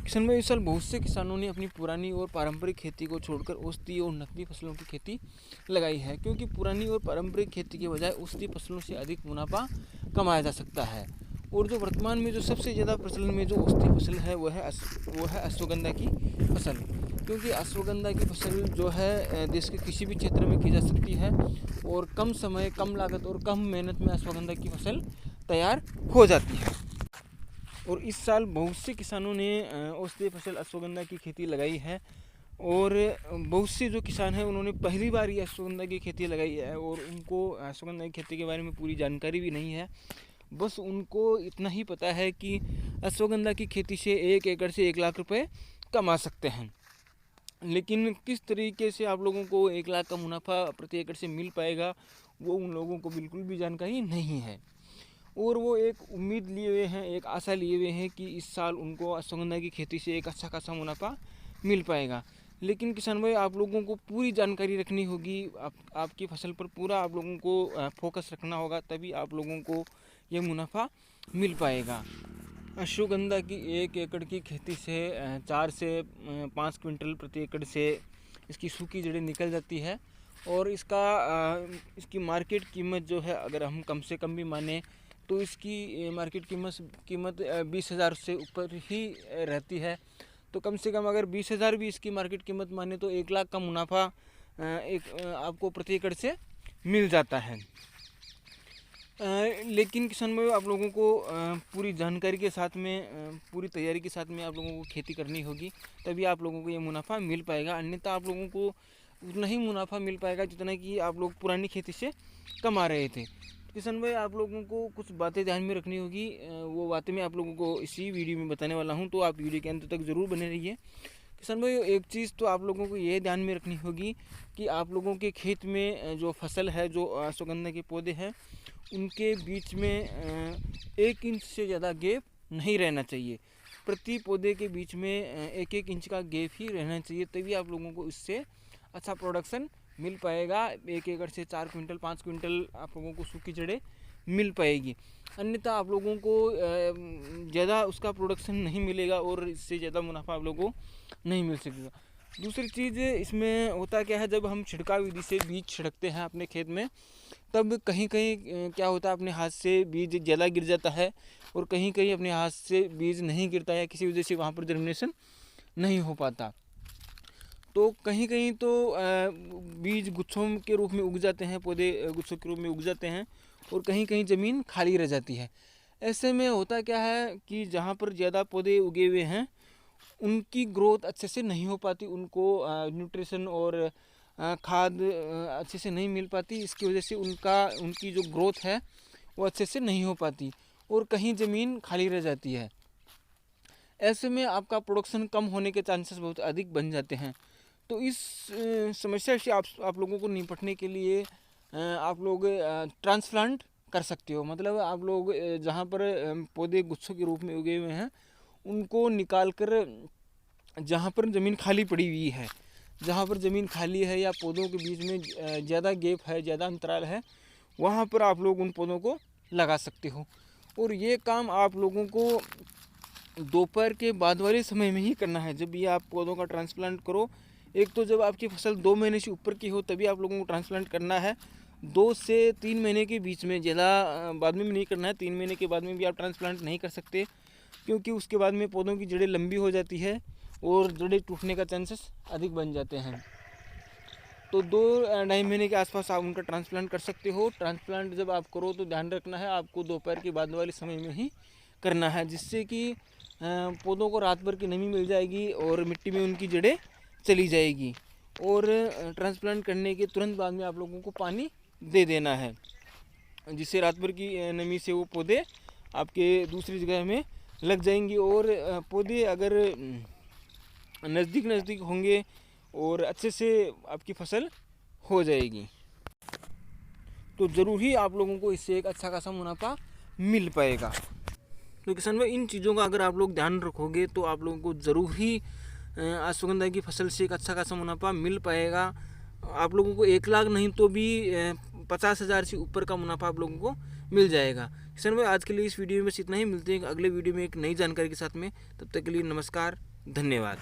किसान भाई, इस साल बहुत से किसानों ने अपनी पुरानी और पारंपरिक खेती को छोड़कर औषधीय और नकदी फसलों की खेती लगाई है, क्योंकि पुरानी और पारंपरिक खेती के बजाय औषधीय फसलों से अधिक मुनाफा कमाया जा सकता है। और जो वर्तमान में जो सबसे ज़्यादा प्रचलन में जो औषधीय फसल है वो है अश्वगंधा की फसल, क्योंकि अश्वगंधा की फसल जो है देश के किसी भी क्षेत्र में की जा सकती है और कम समय, कम लागत और कम मेहनत में अश्वगंधा की फसल तैयार हो जाती है। और इस साल बहुत से किसानों ने औषधीय फसल अश्वगंधा की खेती लगाई है और बहुत से जो किसान हैं उन्होंने पहली बार ये अश्वगंधा की खेती लगाई है और उनको अश्वगंधा की खेती के बारे में पूरी जानकारी भी नहीं है। बस उनको इतना ही पता है कि अश्वगंधा की खेती से 1 एकड़ से 1 लाख रुपए कमा सकते हैं, लेकिन किस तरीके से आप लोगों को 1 लाख का मुनाफा प्रति एकड़ से मिल पाएगा वो उन लोगों को बिल्कुल भी जानकारी नहीं है। और वो एक उम्मीद लिए हुए हैं, एक आशा लिए हुए हैं कि इस साल उनको अश्वगंधा की खेती से एक अच्छा खासा मुनाफा मिल पाएगा। लेकिन किसान भाई, आप लोगों को पूरी जानकारी रखनी होगी, आपकी फसल पर पूरा आप लोगों को फोकस रखना होगा, तभी आप लोगों को ये मुनाफा मिल पाएगा। अश्वगंधा की 1 एकड़ की खेती से 4 से 5 क्विंटल प्रति एकड़ से इसकी सूखी जड़ें निकल जाती है और इसकी मार्केट कीमत जो है, अगर हम कम से कम भी माने तो इसकी मार्केट कीमत 20,000 से ऊपर ही रहती है। तो कम से कम अगर 20,000 भी इसकी मार्केट कीमत माने तो 1 लाख का मुनाफा आपको प्रति एकड़ से मिल जाता है। लेकिन किसान भाई, आप लोगों को पूरी जानकारी के साथ में, पूरी तैयारी के साथ में आप लोगों को खेती करनी होगी, तभी आप लोगों को ये मुनाफा मिल पाएगा। अन्यथा आप लोगों को उतना ही मुनाफा मिल पाएगा जितना कि आप लोग पुरानी खेती से कमा रहे थे। किसान भाई, आप लोगों को कुछ बातें ध्यान में रखनी होगी, वो बातें मैं आप लोगों को इसी वीडियो में बताने वाला हूँ, तो आप वीडियो के अंत तक ज़रूर बने रहिए। किसान भाई, एक चीज़ तो आप लोगों को ये ध्यान में रखनी होगी कि आप लोगों के खेत में जो फसल है, जो अश्वगंधा के पौधे हैं, उनके बीच में 1 इंच से ज़्यादा गैप नहीं रहना चाहिए। प्रति पौधे के बीच में 1-1 इंच का गैप ही रहना चाहिए, तभी आप लोगों को इससे अच्छा प्रोडक्शन मिल पाएगा। 1 एकड़ से 4 क्विंटल 5 क्विंटल आप लोगों को सूखी जड़ें मिल पाएगी। अन्यथा आप लोगों को ज़्यादा उसका प्रोडक्शन नहीं मिलेगा और इससे ज़्यादा मुनाफा आप लोगों को नहीं मिल सकेगा। दूसरी चीज़ इसमें होता क्या है, जब हम छिड़काव विधि से बीज छिड़कते हैं अपने खेत में, तब कहीं कहीं क्या होता है, अपने हाथ से बीज ज़्यादा गिर जाता है और कहीं कहीं अपने हाथ से बीज नहीं गिरता है, किसी वजह से वहाँ पर जर्मिनेशन नहीं हो पाता। तो कहीं कहीं तो बीज गुच्छों के रूप में उग जाते हैं, पौधे गुच्छों के रूप में उग जाते हैं और कहीं कहीं ज़मीन खाली रह जाती है। ऐसे में होता क्या है कि जहाँ पर ज़्यादा पौधे उगे हुए हैं उनकी ग्रोथ अच्छे से नहीं हो पाती, उनको न्यूट्रिशन और खाद अच्छे से नहीं मिल पाती। इसकी वजह से उनकी जो ग्रोथ है वो अच्छे से नहीं हो पाती और कहीं ज़मीन खाली रह जाती है। ऐसे में आपका प्रोडक्शन कम होने के चांसेस बहुत अधिक बन जाते हैं। तो इस समस्या से आप लोगों को निपटने के लिए आप लोग ट्रांसप्लांट कर सकते हो। मतलब आप लोग जहाँ पर पौधे गुच्छों के रूप में उगे हुए हैं उनको निकाल कर, जहाँ पर ज़मीन खाली पड़ी हुई है, जहाँ पर ज़मीन खाली है या पौधों के बीच में ज़्यादा गैप है, ज़्यादा अंतराल है, वहाँ पर आप लोग उन पौधों को लगा सकते हो। और ये काम आप लोगों को दोपहर के बाद वाले समय में ही करना है। जब ये आप पौधों का ट्रांसप्लांट करो, एक तो जब आपकी फसल 2 महीने से ऊपर की हो तभी आप लोगों को ट्रांसप्लांट करना है। 2 से 3 महीने के बीच में, ज़्यादा बाद में भी नहीं करना है। 3 महीने के बाद में भी आप ट्रांसप्लांट नहीं कर सकते, क्योंकि उसके बाद में पौधों की जड़ें लंबी हो जाती है और जड़ें टूटने का चांसेस अधिक बन जाते हैं। तो 2-2.5 महीने के आसपास आप उनका ट्रांसप्लांट कर सकते हो। ट्रांसप्लांट जब आप करो तो ध्यान रखना है, आपको दोपहर के बाद वाले समय में ही करना है, जिससे कि पौधों को रात भर की नमी मिल जाएगी और मिट्टी में उनकी जड़ें चली जाएगी। और ट्रांसप्लांट करने के तुरंत बाद में आप लोगों को पानी दे देना है, जिससे रात भर की नमी से वो पौधे आपके दूसरी जगह में लग जाएंगी। और पौधे अगर नज़दीक होंगे और अच्छे से आपकी फसल हो जाएगी, तो ज़रूर ही आप लोगों को इससे एक अच्छा खासा मुनाफा मिल पाएगा। तो किसान भाई, इन चीज़ों का अगर आप लोग ध्यान रखोगे तो आप लोगों को ज़रूर ही अश्वगंधा की फसल से एक अच्छा खासा मुनाफा मिल पाएगा। आप लोगों को 1 लाख नहीं तो भी 50,000 से ऊपर का मुनाफा आप लोगों को मिल जाएगा। किसान भाई, आज के लिए इस वीडियो में बस इतना ही। मिलते हैं अगले वीडियो में एक नई जानकारी के साथ में। तब तक के लिए नमस्कार, धन्यवाद।